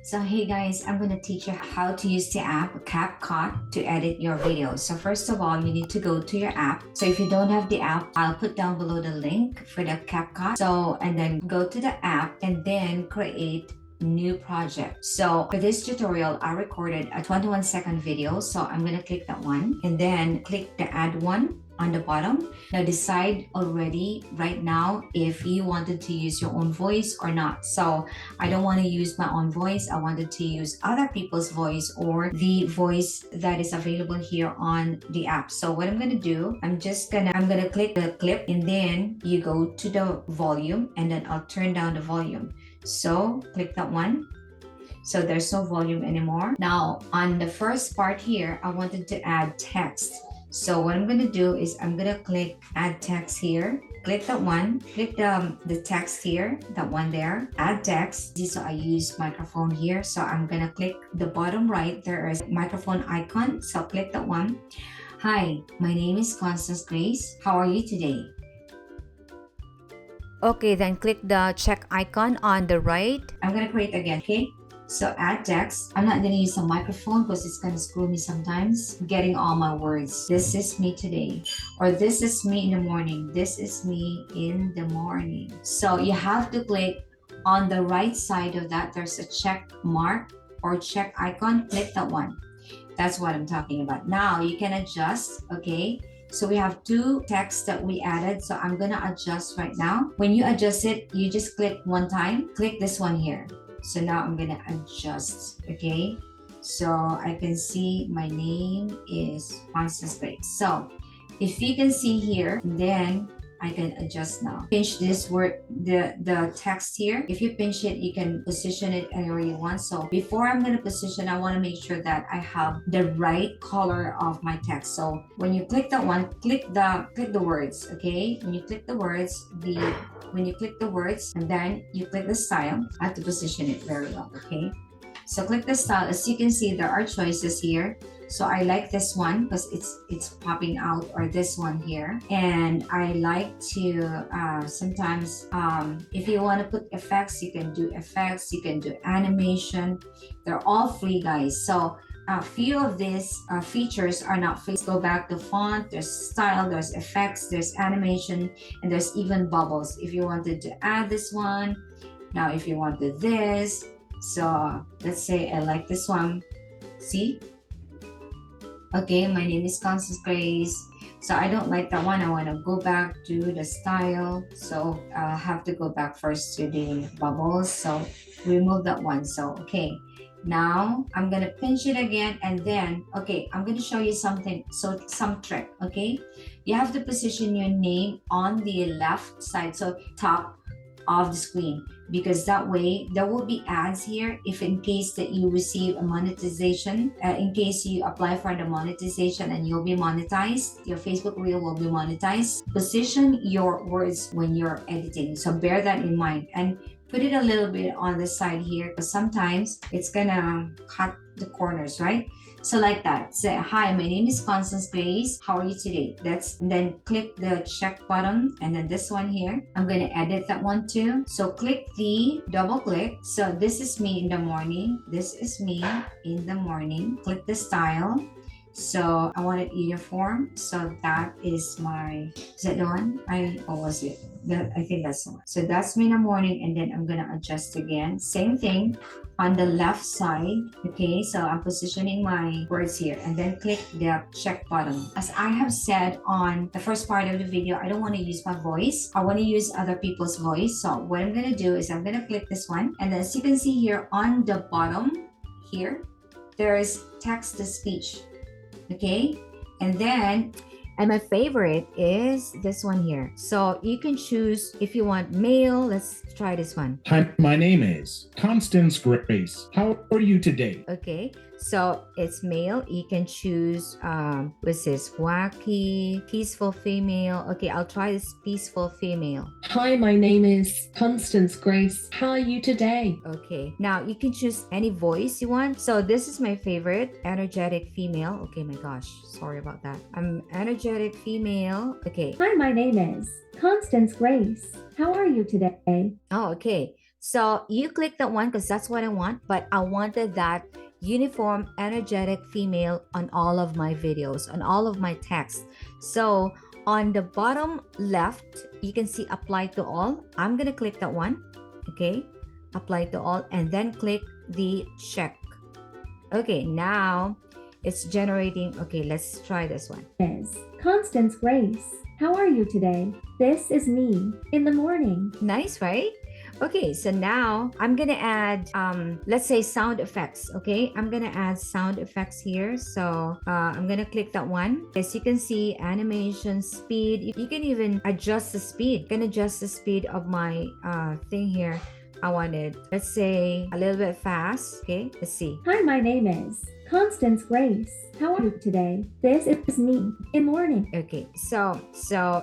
So hey guys, I'm going to teach you how to use the app CapCut to edit your videos. So first of all, you need to go to your app. So if you don't have the app, I'll put down below the link for the CapCut. So and then go to the app and then create new project. So for this tutorial, I recorded a 21-second video. So I'm going to click that one and then click the add one on the bottom. Now decide already right now if you wanted to use your own voice or not. So I don't want to use my own voice. I wanted to use other people's voice or the voice that is available here on the app. So what I'm going to do, I'm going to click the clip and then you go to the volume and then I'll turn down the volume. So click that one. So there's no volume anymore. Now on the first part here, I wanted to add text. So what I'm going to do is I'm going to click add text here. Click that one, click the text here, that one there, add text. So I use microphone here. So I'm going to click the bottom right. There is microphone icon. So click that one. Hi, my name is Constance Grace. How are you today? Okay, then click the check icon on the right. I'm going to create again, okay? So add text. I'm not going to use a microphone because it's going to screw me sometimes getting all my words. This is me today, or this is me in the morning. This is me in the morning. So you have to click on the right side of that. There's a check mark or check icon. Click that one. That's what I'm talking about. Now you can adjust, okay? So we have two texts that we added. So I'm going to adjust right now. When you adjust it, you just click one time. Click this one here. So now I'm going to adjust, okay? So I can see my name is Constance Grace. So if you can see here, then I can adjust now. Pinch this word, the text here. If you pinch it, you can position it anywhere you want. So before I'm going to position, I want to make sure that I have the right color of my text. So when you click that one, click the words, okay? When you click the words, when you click the words and then you click the style, I have to position it very well, okay? So click the style. As you can see, there are choices here. So I like this one because it's popping out, or this one here. And I like to sometimes if you want to put effects, you can do effects, you can do animation. They're all free, guys. So a few of these features are not free. Let's go back to font, there's style, there's effects, there's animation, and there's even bubbles if you wanted to add this one. Now if you wanted this, so let's say I like this one. See? Okay, my name is Constance Grace. So I don't like that one. I want to go back to the style. So I'll have to go back first to the bubbles. So remove that one. So, okay. Now I'm going to pinch it again and then, okay, I'm going to show you something. So some trick, okay? You have to position your name on the left side. So top of the screen, because that way there will be ads here if in case that you receive a monetization, in case you apply for the monetization and you'll be monetized, your Facebook reel will be monetized. Position your words when you're editing, so bear that in mind and put it a little bit on the side here because sometimes it's gonna cut the corners, right? So like that, say, hi, my name is Constance Grace. How are you today? Then click the check button and then this one here. I'm going to edit that one too. So click the double click. So this is me in the morning. This is me in the morning. Click the style. So I want it uniform. So that is is that the one? What was it? I think that's the one. So that's me in the morning and then I'm going to adjust again. Same thing on the left side. Okay, so I'm positioning my words here and then click the check button. As I have said on the first part of the video, I don't want to use my voice. I want to use other people's voice. So what I'm going to do is I'm going to click this one. And as you can see here on the bottom here, there is text to speech. Okay, and my favorite is this one here. So you can choose if you want male. Let's try this one. Hi, my name is Constance Grace. How are you today? Okay, so it's male. You can choose what's this? Wacky, peaceful female. Okay, I'll try this peaceful female. Hi, my name is Constance Grace. How are you today? Okay, now you can choose any voice you want. So this is my favorite, energetic female. Okay, my gosh, sorry about that. I'm energetic female. Okay. Hi, my name is Constance Grace. How are you today? Oh, okay. So you click that one because that's what I want, but I wanted that uniform, energetic female on all of my videos, on all of my text. So on the bottom left, you can see apply to all. I'm gonna click that one, okay? Apply to all, and then click the check. Okay, now it's generating. Okay, let's try this one. Is Constance Grace. How are you today? This is me in the morning. Nice, right? Okay, so now I'm gonna add let's say sound effects. Okay, I'm gonna add sound effects here. So I'm gonna click that one. As you can see, animation speed, you can even adjust the speed. You can adjust the speed of my thing here. I want it, let's say, a little bit fast. Okay, let's see. Hi, my name is Constance Grace. How are you today? This is me in morning. Okay, so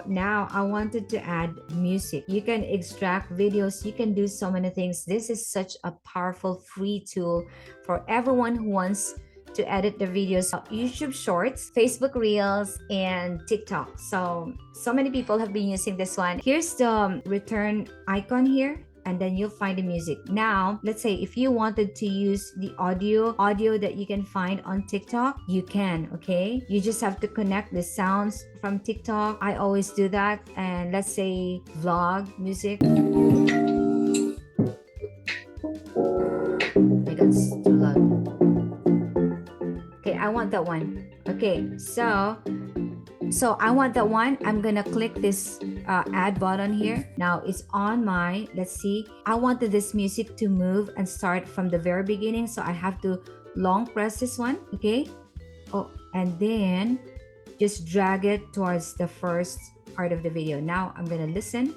now I wanted to add music. You can extract videos, you can do so many things. This is such a powerful free tool for everyone who wants to edit their videos. YouTube Shorts, Facebook Reels, and TikTok. So many people have been using this one. Here's the return icon here, and then you'll find the music. Now, let's say if you wanted to use the audio that you can find on TikTok, you can, okay? You just have to connect the sounds from TikTok. I always do that. And let's say vlog music. My God, it's too loud. Okay, I want that one. Okay, so I want that one. I'm gonna click this add button here. Now it's on my, let's see, I wanted this music to move and start from the very beginning, so I have to long press this one. Okay, oh, and then just drag it towards the first part of the video. Now I'm gonna listen.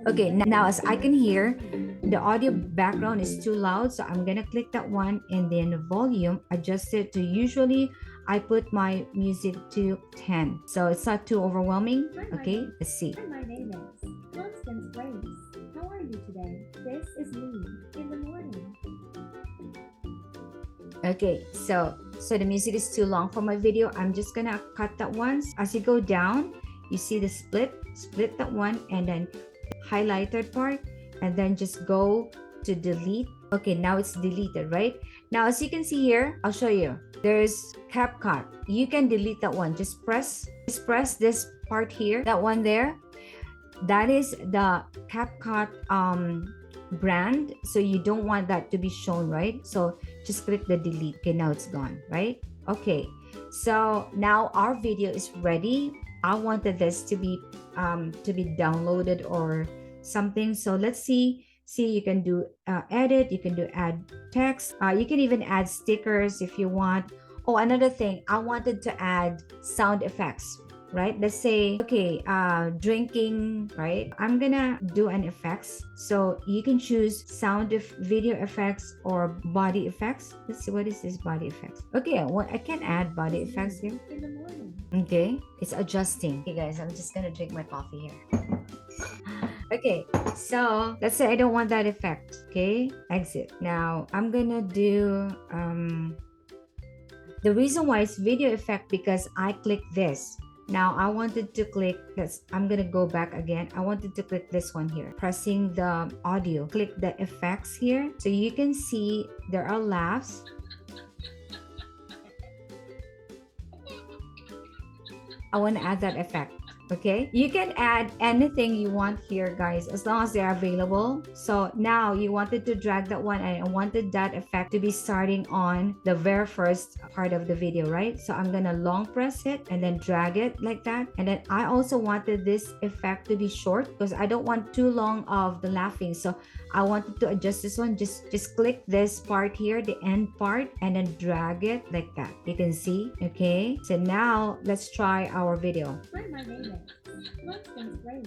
Okay, now as I can hear, the audio background is too loud, so I'm gonna click that one, and then the volume, adjust it to, usually I put my music to 10, so it's not too overwhelming. Okay, let's see. Hi, my name is Constance Grace. How are you today? This is me in the morning. Okay, so the music is too long for my video. I'm just gonna cut that one. As you go down, you see the split that one, and then highlighted part, and then just go to delete. Okay, now it's deleted, right? Now as you can see here, I'll show you. There's CapCut. You can delete that one. Just press this part here, that one there. That is the CapCut brand, so you don't want that to be shown, right? So just click the delete. Okay, now it's gone, right? Okay, so now our video is ready. I wanted this to be downloaded or something. So let's see, you can do edit, you can do add text, you can even add stickers if you want. Oh, another thing, I wanted to add sound effects, right? Let's say, okay, drinking, right? I'm gonna do an effects, so you can choose sound of video effects or body effects. Let's see, what is this body effects? Okay, well, I can add body effects here. In the morning. Okay, it's adjusting. Okay guys, I'm just gonna drink my coffee here. Okay, so let's say I don't want that effect. Okay, exit. Now I'm gonna do the reason why it's video effect, because I click this. Now I wanted to click this. I'm gonna go back again. I wanted to click this one here, pressing the audio. Click the effects here, so you can see there are laughs. I want to add that effect. Okay, you can add anything you want here, guys, as long as they're available. So now you wanted to drag that one, and I wanted that effect to be starting on the very first part of the video, right? So I'm gonna long press it and then drag it like that. And then I also wanted this effect to be short because I don't want too long of the laughing. So I wanted to adjust this one. Just click this part here, the end part, and then drag it like that. You can see. Okay, so now let's try our video. Hi, my name is Constance Grace.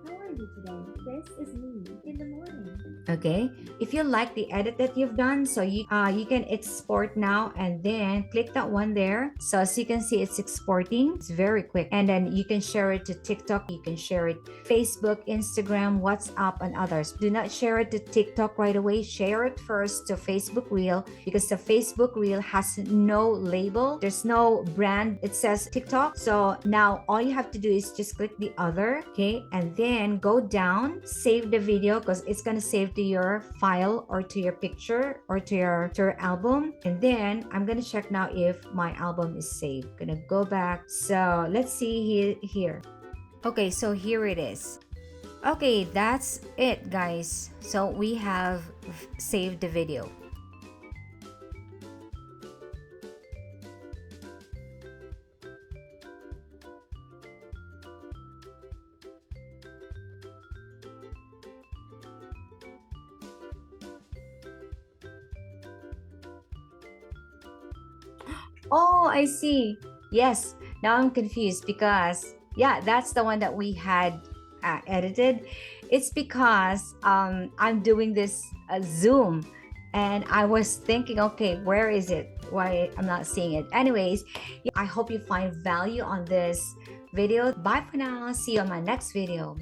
How are you today? This is me in the morning. Okay, if you like the edit that you've done, so you can export now, and then click that one there. So as you can see, it's exporting. It's very quick, and then you can share it to TikTok, you can share it Facebook, Instagram, WhatsApp, and others. Do not share it to TikTok right away. Share it first to Facebook Reel, because the Facebook Reel has no label. There's no brand. It says TikTok. So now all you have to do is just click click the other, okay, and then go down, save the video because it's gonna save to your file or to your picture or to your album. And then I'm gonna check now if my album is saved. Gonna go back. So let's see here. Okay, so here it is. Okay, that's it, guys. So we have saved the video. Oh, I see. Yes, now I'm confused because, yeah, that's the one that we had edited. It's because I'm doing this Zoom and I was thinking, okay, where is it? Why I'm not seeing it? Anyways, yeah, I hope you find value on this video. Bye for now. See you on my next video.